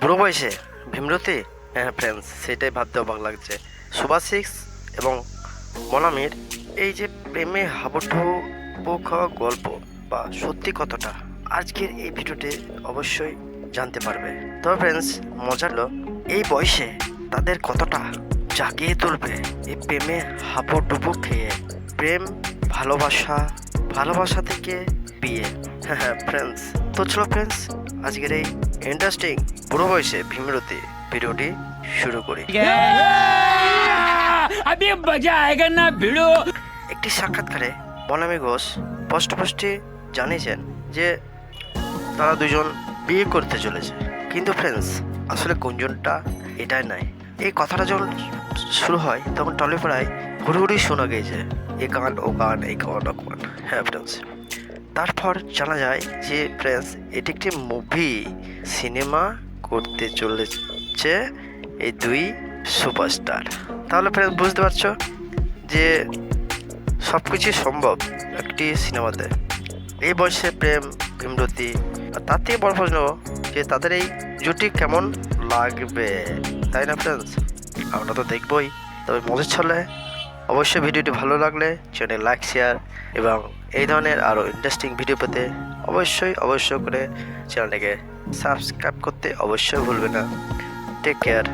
বুড়ো বয়সে ভীমরতি। হ্যাঁ ফ্রেন্ডস, সেটাই ভাবতে অবাক লাগছে। সুভাষিস এবং মনামির এই যে প্রেমে হাবুডুবু খাওয়া গল্প বা সত্যি কতটা, আজকের এই ভিডিওতে অবশ্যই জানতে পারবে। তবে ফ্রেন্ডস, মজা হলো এই বয়সে তাদের কতটা জাগিয়ে তুলবে এই প্রেমে হাবুডুবু খেয়ে। প্রেম, ভালোবাসা, ভালোবাসা থেকে বিয়ে। হ্যাঁ হ্যাঁ ফ্রেন্ডস, তো চলো ফ্রেন্ডস, আজকের এই ইন্টারেস্টিং বুড়ো বয়সে ভীমরতি ভিডিওটি শুরু করি। अभी मजा आएगा ना भिड़ो। একটি সাক্ষাৎকারে বনামী ঘোষ স্পষ্টে জানিয়েছেন যে তারা দুজন বিয়ে করতে চলেছে। কিন্তু ফ্রেন্ডস, আসলে গুঞ্জনটা এটাই নয়। এই কথাটা যখন শুরু হয় তখন টলিপাড়ায় হুড়হুড়ি শোনা গিয়েছে, এ গান ও গান, এই গান ও গান। হ্যাঁ ফ্রেন্ডস, তারপর জানা যায় যে ফ্রেন্ডস, এটি একটি মুভি সিনেমা করতে চলেছে এই দুই সুপারস্টার। তাহলে ফ্রেন্ডস, বুঝতে পারছো যে সব কিছুই সম্ভব একটি সিনেমাতে। এই বয়সে প্রেম, ভীমরতি, আর তার থেকে বড় প্রশ্ন যে তাদের এই জুটি কেমন লাগবে, তাই না ফ্রেন্ডস? আমরা তো দেখবই। তবে মজার ছলে অবশ্যই ভিডিওটি ভালো লাগলে চ্যানেল লাইক, শেয়ার এবং এই ধরনের আরও ইন্টারেস্টিং ভিডিও পেতে অবশ্যই করে চ্যানেলটাকে সাবস্ক্রাইব করতে অবশ্যই ভুলবে না। Take care.